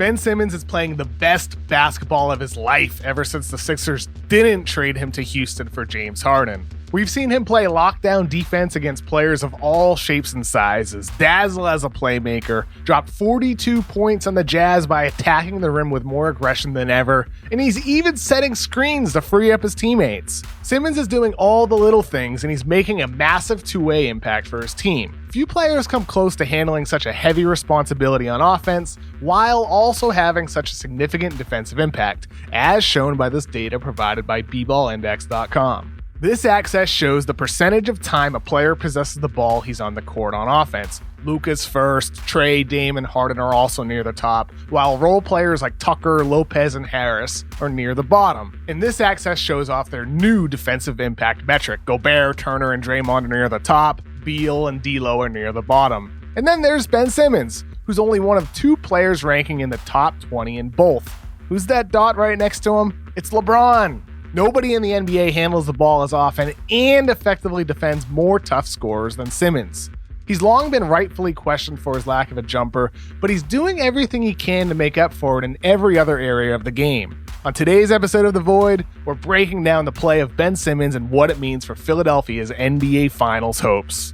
Ben Simmons is playing the best basketball of his life ever since the Sixers didn't trade him to Houston for James Harden. We've seen him play lockdown defense against players of all shapes and sizes, dazzle as a playmaker, drop 42 points on the Jazz by attacking the rim with more aggression than ever, and he's even setting screens to free up his teammates. Simmons is doing all the little things, and he's making a massive two-way impact for his team. Few players come close to handling such a heavy responsibility on offense, while also having such a significant defensive impact, as shown by this data provided by bballindex.com. This access shows the percentage of time a player possesses the ball he's on the court on offense. Luka's first, Trey, Dame, and Harden are also near the top, while role players like Tucker, Lopez, and Harris are near the bottom. And this access shows off their new defensive impact metric. Gobert, Turner, and Draymond are near the top, Beal and D'Lo are near the bottom. And then there's Ben Simmons, who's only one of two players ranking in the top 20 in both. Who's that dot right next to him? It's LeBron. Nobody in the NBA handles the ball as often and effectively defends more tough scorers than Simmons. He's long been rightfully questioned for his lack of a jumper, but he's doing everything he can to make up for it in every other area of the game. On today's episode of The Void, we're breaking down the play of Ben Simmons and what it means for Philadelphia's NBA Finals hopes.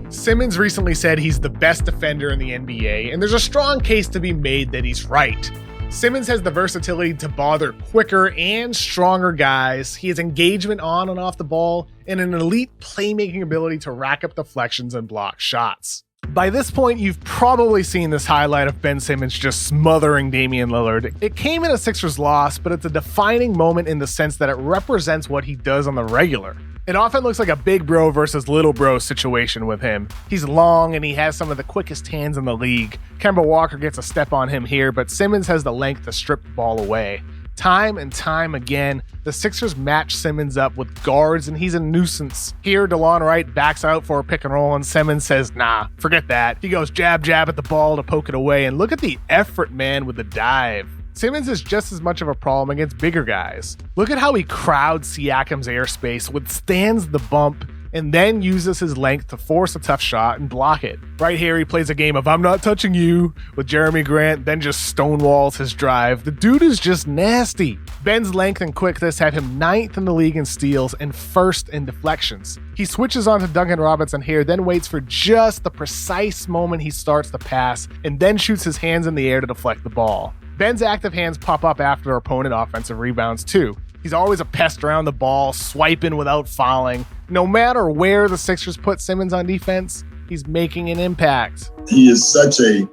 Simmons recently said he's the best defender in the NBA, and there's a strong case to be made that he's right. Simmons has the versatility to bother quicker and stronger guys. He has engagement on and off the ball and an elite playmaking ability to rack up deflections and block shots. By this point, you've probably seen this highlight of Ben Simmons just smothering Damian Lillard. It came in a Sixers loss, but it's a defining moment in the sense that it represents what he does on the regular. It often looks like a big bro versus little bro situation with him. He's long and he has some of the quickest hands in the league. Kemba Walker gets a step on him here, but Simmons has the length to strip the ball away. Time and time again, the Sixers match Simmons up with guards and he's a nuisance. Here, DeLon Wright backs out for a pick and roll and Simmons says, nah, forget that. He goes jab at the ball to poke it away, and look at the effort, man, with the dive. Simmons is just as much of a problem against bigger guys. Look at how he crowds Siakam's airspace, withstands the bump, and then uses his length to force a tough shot and block it. Right here, he plays a game of I'm not touching you with Jeremy Grant, then just stonewalls his drive. The dude is just nasty. Ben's length and quickness have him 9th in the league in steals and 1st in deflections. He switches on to Duncan Robinson here, then waits for just the precise moment he starts to pass, and then shoots his hands in the air to deflect the ball. Ben's active hands pop up after opponent offensive rebounds too. He's always a pest around the ball, swiping without fouling. No matter where the Sixers put Simmons on defense, he's making an impact. He is such a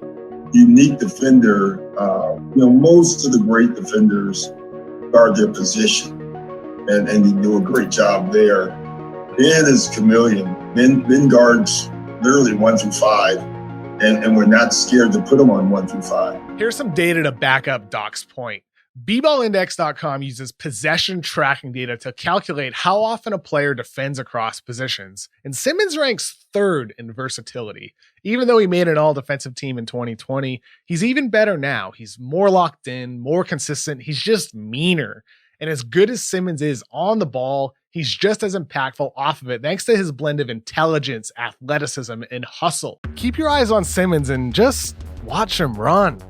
unique defender. Most of the great defenders guard their position, and they do a great job there. Ben is chameleon. Ben guards literally 1 through 5, and we're not scared to put him on 1 through 5. Here's some data to back up Doc's point. bballindex.com uses possession tracking data to calculate how often a player defends across positions, and Simmons ranks 3rd in versatility. Even though he made an all-defensive team in 2020, he's even better now. He's more locked in, more consistent, he's just meaner. And as good as Simmons is on the ball, he's just as impactful off of it thanks to his blend of intelligence, athleticism, and hustle. Keep your eyes on Simmons and just watch him run.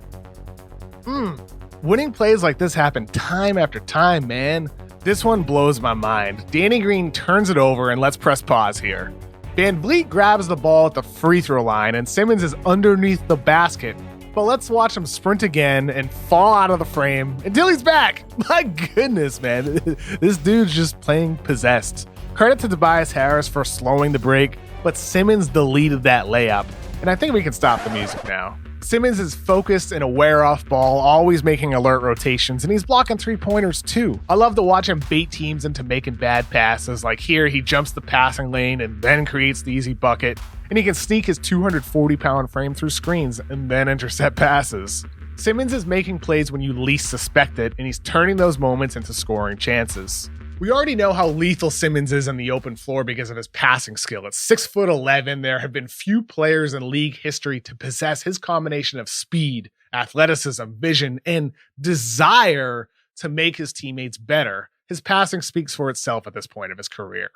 Winning plays like this happen time after time, man. This one blows my mind. Danny Green turns it over, and let's press pause here. Van Vliet grabs the ball at the free throw line, and Simmons is underneath the basket. But let's watch him sprint again and fall out of the frame until he's back. My goodness, man. This dude's just playing possessed. Credit to Tobias Harris for slowing the break, but Simmons deleted that layup. And I think we can stop the music now. Simmons is focused and aware off ball, always making alert rotations, and he's blocking 3-pointers too. I love to watch him bait teams into making bad passes. Like here, he jumps the passing lane and then creates the easy bucket. And he can sneak his 240-pound frame through screens and then intercept passes. Simmons is making plays when you least suspect it, and he's turning those moments into scoring chances. We already know how lethal Simmons is on the open floor because of his passing skill. At 6'11", there have been few players in league history to possess his combination of speed, athleticism, vision, and desire to make his teammates better. His passing speaks for itself at this point of his career.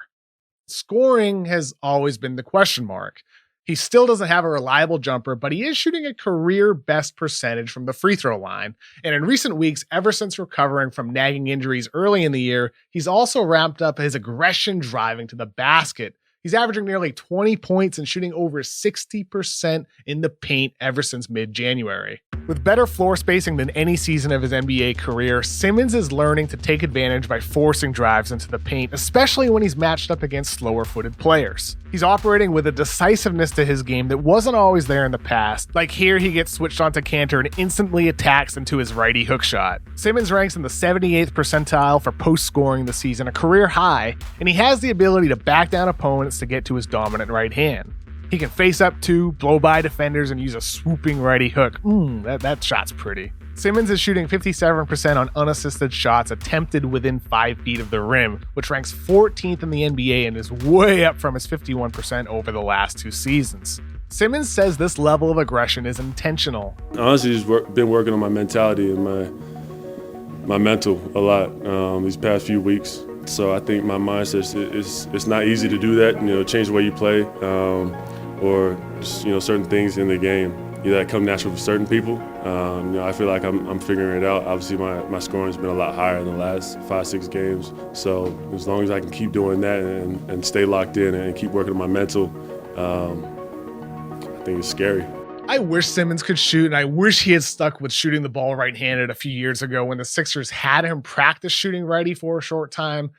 Scoring has always been the question mark. He still doesn't have a reliable jumper, but he is shooting a career best percentage from the free throw line. And in recent weeks, ever since recovering from nagging injuries early in the year, he's also ramped up his aggression driving to the basket. He's averaging nearly 20 points and shooting over 60% in the paint ever since mid-January. With better floor spacing than any season of his NBA career, Simmons is learning to take advantage by forcing drives into the paint, especially when he's matched up against slower-footed players. He's operating with a decisiveness to his game that wasn't always there in the past. Like here, he gets switched onto Cantor and instantly attacks into his righty hook shot. Simmons ranks in the 78th percentile for post-scoring this season, a career high, and he has the ability to back down opponents to get to his dominant right hand. He can face up two, blow by defenders, and use a swooping righty hook. That shot's pretty. Simmons is shooting 57% on unassisted shots attempted within 5 feet of the rim, which ranks 14th in the NBA and is way up from his 51% over the last 2 seasons. Simmons says this level of aggression is intentional. Honestly, just been working on my mentality and my mental a lot these past few weeks. So I think my mindset it's not easy to do that. Change the way you play, or just certain things in the game. That come natural for certain people. I feel like I'm figuring it out. Obviously, my scoring has been a lot higher in the last 5-6 games. So as long as I can keep doing that and stay locked in and keep working on my mental, I think it's scary. I wish Simmons could shoot, and I wish he had stuck with shooting the ball right-handed a few years ago when the Sixers had him practice shooting righty for a short time.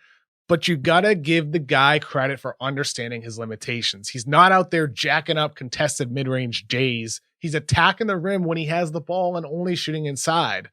But you gotta give the guy credit for understanding his limitations. He's not out there jacking up contested mid-range J's. He's attacking the rim when he has the ball and only shooting inside.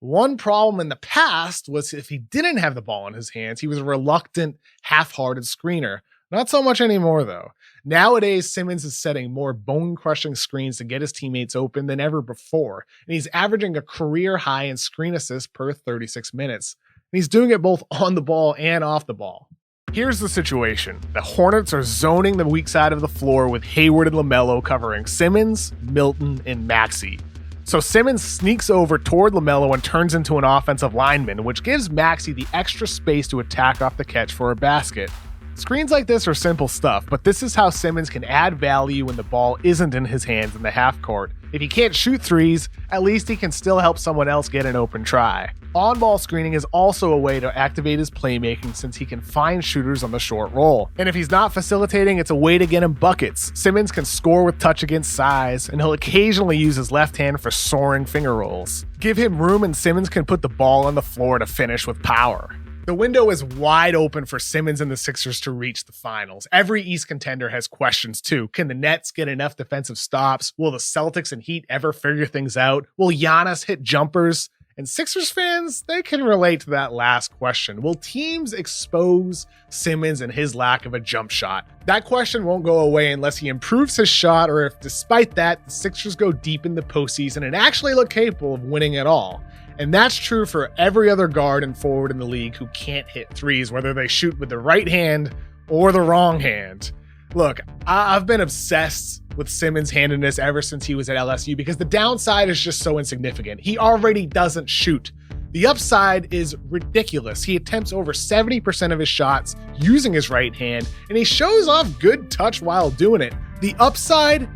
One problem in the past was if he didn't have the ball in his hands, he was a reluctant, half-hearted screener. Not so much anymore, though. Nowadays, Simmons is setting more bone-crushing screens to get his teammates open than ever before, and he's averaging a career high in screen assists per 36 minutes. And he's doing it both on the ball and off the ball. Here's the situation. The Hornets are zoning the weak side of the floor with Hayward and LaMelo covering Simmons, Milton, and Maxey. So Simmons sneaks over toward LaMelo and turns into an offensive lineman, which gives Maxey the extra space to attack off the catch for a basket. Screens like this are simple stuff, but this is how Simmons can add value when the ball isn't in his hands in the half court. If he can't shoot threes, at least he can still help someone else get an open try. On-ball screening is also a way to activate his playmaking since he can find shooters on the short roll. And if he's not facilitating, it's a way to get him buckets. Simmons can score with touch against size, and he'll occasionally use his left hand for soaring finger rolls. Give him room and Simmons can put the ball on the floor to finish with power. The window is wide open for Simmons and the Sixers to reach the finals. Every East contender has questions too. Can the Nets get enough defensive stops? Will the Celtics and Heat ever figure things out? Will Giannis hit jumpers? And Sixers fans, they can relate to that last question. Will teams expose Simmons and his lack of a jump shot? That question won't go away unless he improves his shot, or if despite that, the Sixers go deep in the postseason and actually look capable of winning it all. And that's true for every other guard and forward in the league who can't hit threes, whether they shoot with the right hand or the wrong hand. Look, I've been obsessed with Simmons' handedness ever since he was at LSU because the downside is just so insignificant. He already doesn't shoot. The upside is ridiculous. He attempts over 70% of his shots using his right hand, and he shows off good touch while doing it. The upside,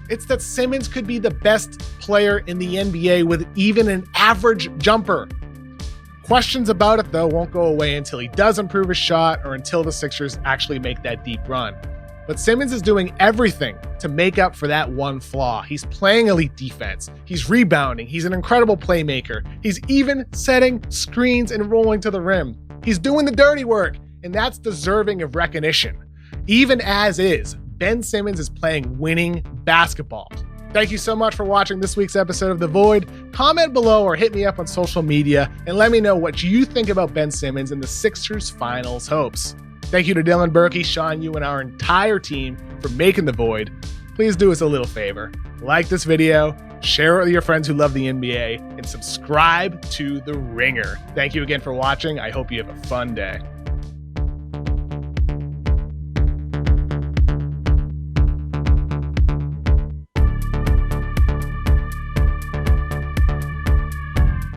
it's that Simmons could be the best player in the NBA with even an average jumper. Questions about it, though, won't go away until he does improve his shot or until the Sixers actually make that deep run. But Simmons is doing everything to make up for that one flaw. He's playing elite defense. He's rebounding. He's an incredible playmaker. He's even setting screens and rolling to the rim. He's doing the dirty work, and that's deserving of recognition. Even as is, Ben Simmons is playing winning basketball. Thank you so much for watching this week's episode of The Void. Comment below or hit me up on social media and let me know what you think about Ben Simmons and the Sixers finals hopes. Thank you to Dylan Berkey, Sean Yu, and our entire team for making The Void. Please do us a little favor. Like this video, share it with your friends who love the NBA, and subscribe to The Ringer. Thank you again for watching. I hope you have a fun day.